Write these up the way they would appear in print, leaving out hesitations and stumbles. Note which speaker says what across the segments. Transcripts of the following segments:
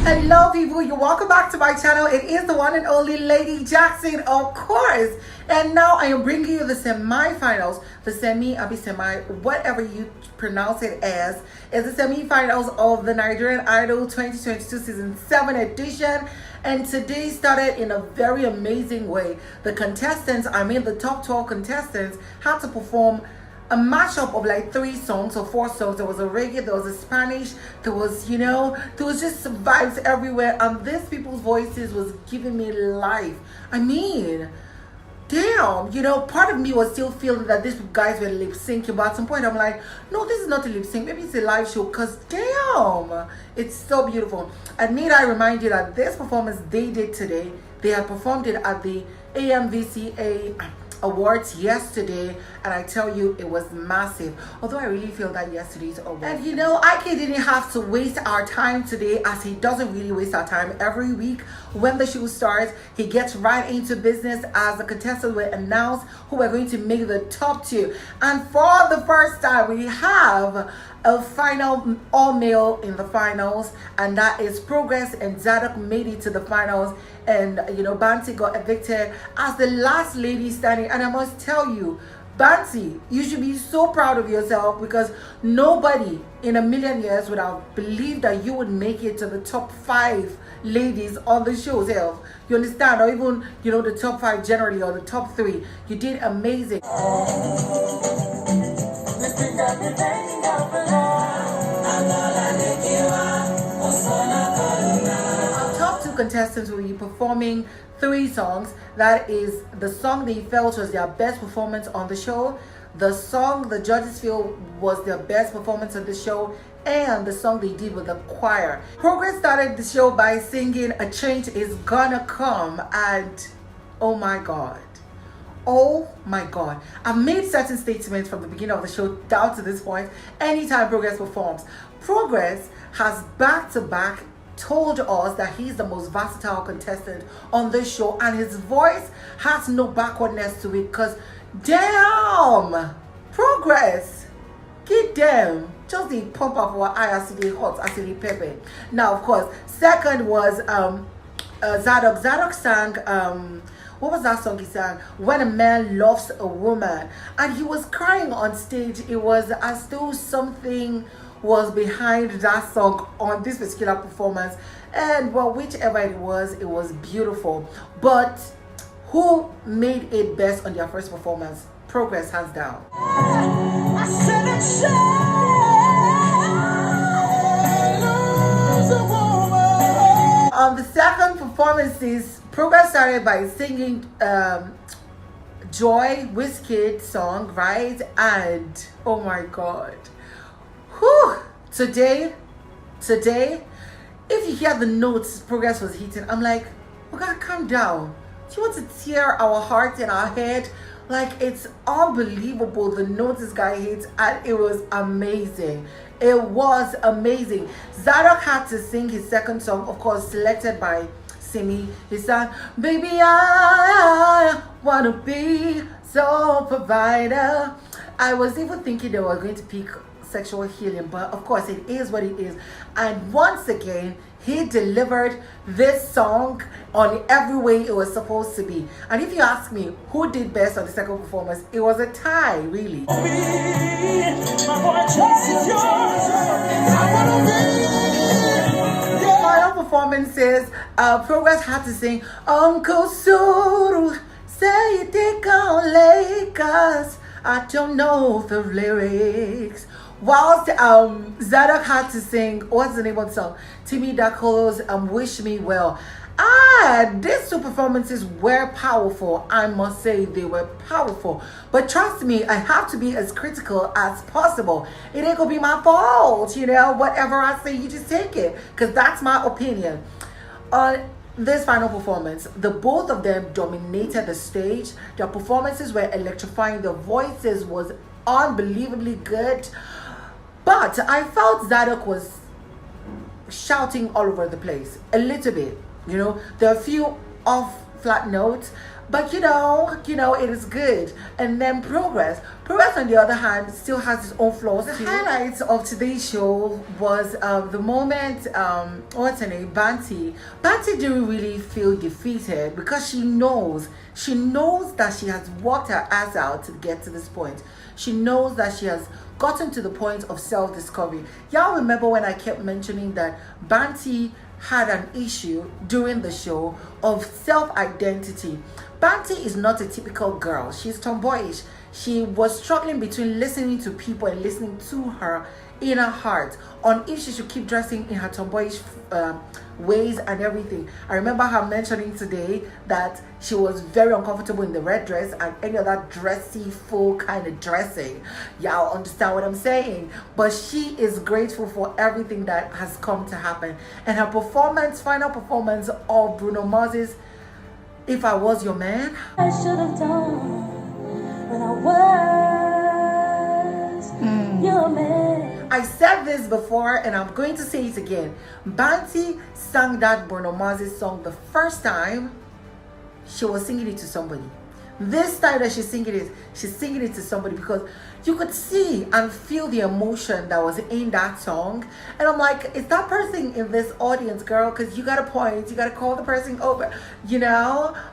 Speaker 1: Hello people, you're welcome back to my channel. It is the one and only Lady Jackson, of course. And now I am bringing you the semi-finals, the semi, whatever you pronounce it as, is the semi-finals of the Nigerian Idol 2022 season 7 edition. And today started in a very amazing way. The contestants, the top 12 contestants, had to perform a mashup of like 3 songs or 4 songs. There was a reggae, there was a Spanish, there was, there was just vibes everywhere. And these people's voices was giving me life. Damn, part of me was still feeling that these guys were lip syncing, but at some point I'm like, no, this is not a lip sync, maybe it's a live show, because damn, it's so beautiful. And need I remind you that this performance they did today, they had performed it at the AMVCA Awards yesterday, and I tell you, it was massive. Although I really feel that yesterday's award. And Ike didn't have to waste our time today, as he doesn't really waste our time every week. When the show starts, he gets right into business as the contestants will announce who are going to make the top 2. And for the first time, we have a final all-male in the finals, and that is Profress and Zadok made it to the finals. And Banti got evicted as the last lady standing. And I must tell you, Banti, you should be so proud of yourself, because nobody in a million years would have believed that you would make it to the top 5 ladies on the show itself. You understand? Or even the top 5 generally, or the top 3. You did amazing. Contestants will be performing 3 songs. That is the song they felt was their best performance on the show, the song the judges feel was their best performance on the show, and the song they did with the choir. Profress started the show by singing "A Change Is Gonna Come," and oh my god, I've made certain statements from the beginning of the show down to this point. Anytime Profress performs, Profress has back-to-back told us that he's the most versatile contestant on this show, and his voice has no backwardness to it, because damn, Profress, get them just the pump up our eye as the hot as the pepper. Now, of course, second was Zadok. Zadok sang what was that song he sang? "When a Man Loves a Woman," and he was crying on stage. It was as though something was behind that song on this particular performance. And well, whichever it was beautiful. But who made it best on their first performance? Profress, hands down. On the second performances, Profress started by singing Joy Wizkid song, right? And oh my god, whew, today, if you hear the notes Profress was hitting, I'm like, we gotta calm down. Do you want to tear our heart and our head? Like, it's unbelievable the notes this guy hits, and it was amazing. It was amazing. Zadok had to sing his second song, of course, selected by Simi. He sang, "Baby, I wanna be sole provider." I was even thinking they were going to pick sexual healing, but of course it is what it is. And once again, he delivered this song on every way it was supposed to be. And if you ask me who did best on the second performance, it was a tie, really. Final performances, Profress had to sing "Uncle Suru, say it take on Lakers." I don't know the lyrics. Whilst Zadok had to sing, what's the name of the song? Timmy Dakolo's "Wish Me Well." These 2 performances were powerful. I must say they were powerful. But trust me, I have to be as critical as possible. It ain't gonna be my fault, whatever I say, you just take it, because that's my opinion. On this final performance, the both of them dominated the stage. Their performances were electrifying. Their voices was unbelievably good. But I felt Zadok was shouting all over the place a little bit. There are a few off flat notes, But it is good. And then Progress on the other hand still has its own flaws. The highlights of today's show was the moment what's her name, Banty didn't really feel defeated because she knows that she has worked her ass out to get to this point. She knows that she has gotten to the point of self-discovery. Y'all remember when I kept mentioning that Banty had an issue during the show of self-identity. Banty is not a typical girl. She's tomboyish. She was struggling between listening to people and listening to her inner heart on if she should keep dressing in her tomboyish ways and everything. I remember her mentioning today that she was very uncomfortable in the red dress and any other dressy full kind of dressing. Y'all understand what I'm saying? But she is grateful for everything that has come to happen. And her final performance of Bruno Mars's If I Was Your Man, I should have done when I was your man. I said this before and I'm going to say it again. Banty sang that Bruno Mars's song the first time she was singing it to somebody. This time that she's singing it to somebody because you could see and feel the emotion that was in that song. And I'm like, is that person in this audience, girl? Because you got to point, you got to call the person over,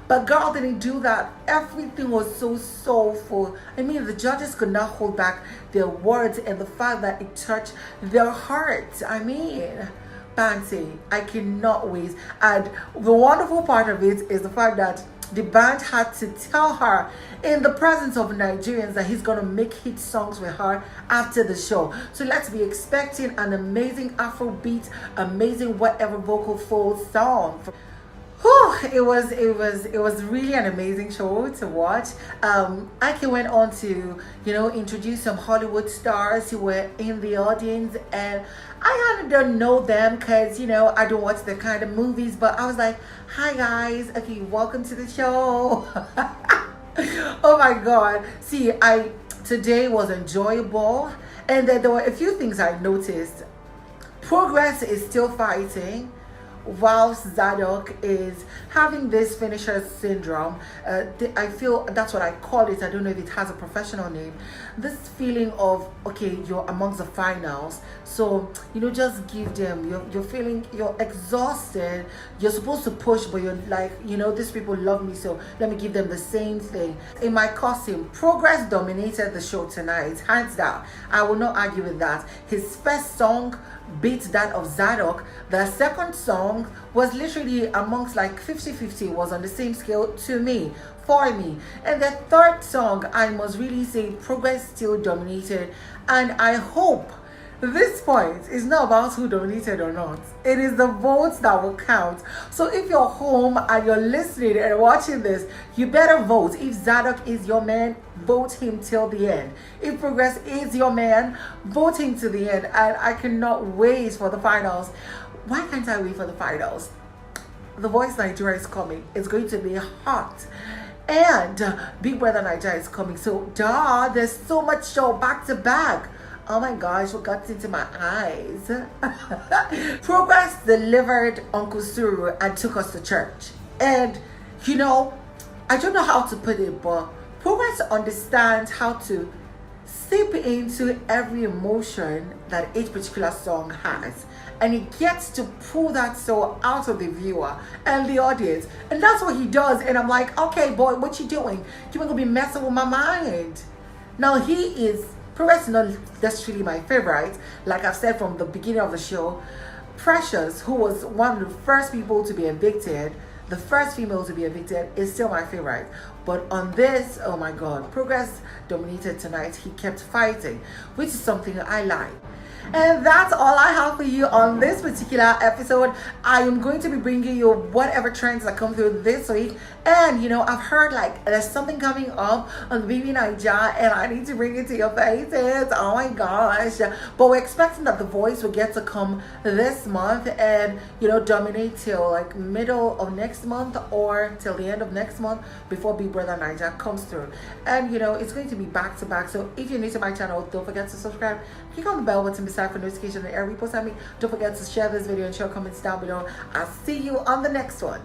Speaker 1: But girl didn't do that. Everything was so soulful. I mean, the judges could not hold back their words and the fact that it touched their hearts. I mean, Banty, I cannot wait. And the wonderful part of it is the fact that the band had to tell her in the presence of Nigerians that he's going to make hit songs with her after the show. So let's be expecting an amazing Afrobeat, amazing whatever vocal fold song. Whew, it was really an amazing show to watch. Ike went on to introduce some Hollywood stars who were in the audience, and I kind of don't know them because I don't watch the kind of movies, but I was like, hi guys, okay, welcome to the show. Oh my god. See, today was enjoyable, and then there were a few things I noticed. Progress is still fighting whilst Zadok is having this finisher syndrome. I feel that's what I call it. I don't know if it has a professional name. This feeling of, okay, you're amongst the finals, so just give them, you're feeling, you're exhausted, you're supposed to push, but you're like, these people love me, so let me give them the same thing. In my costume, Progress dominated the show tonight, hands down. I will not argue with that. His first song beat that of Zadok. The second song was literally amongst like 50-50, was on the same scale for me. And the third song, I must really say, Progress still dominated. And I hope this point is not about who dominated or not. It is the votes that will count. So if you're home and you're listening and watching this, you better vote. If Zadok is your man, vote him till the end. If Progress is your man, vote him to the end. And I cannot wait for the finals. Why can't I wait for the finals? The Voice Nigeria is coming. It's going to be hot. And Big Brother Nigeria is coming. So there's so much show back to back. Oh my gosh, what got into my eyes? Progress delivered Uncle Suru and took us to church. And I don't know how to put it, but Progress understands how to sip into every emotion that each particular song has. And he gets to pull that soul out of the viewer and the audience. And that's what he does. And I'm like, okay, boy, what you doing? You ain't gonna be messing with my mind. Now Profress is not necessarily my favorite. Like I've said from the beginning of the show, Precious, who was one of the first people to be evicted, the first female to be evicted, is still my favorite. But on this, oh my god, Progress dominated tonight. He kept fighting, which is something I like. And that's all I have for you on this particular episode. I am going to be bringing you whatever trends that come through this week. And I've heard like there's something coming up on BB Nigeria, and I need to bring it to your faces. Oh my gosh. But we're expecting that The Voice will get to come this month and dominate till like middle of next month or till the end of next month before Big Brother Nigeria comes through. And it's going to be back to back. So if you're new to my channel, don't forget to subscribe, click on the bell button beside for notification and every post I make. Don't forget to share this video and share comments down below. I'll see you on the next one.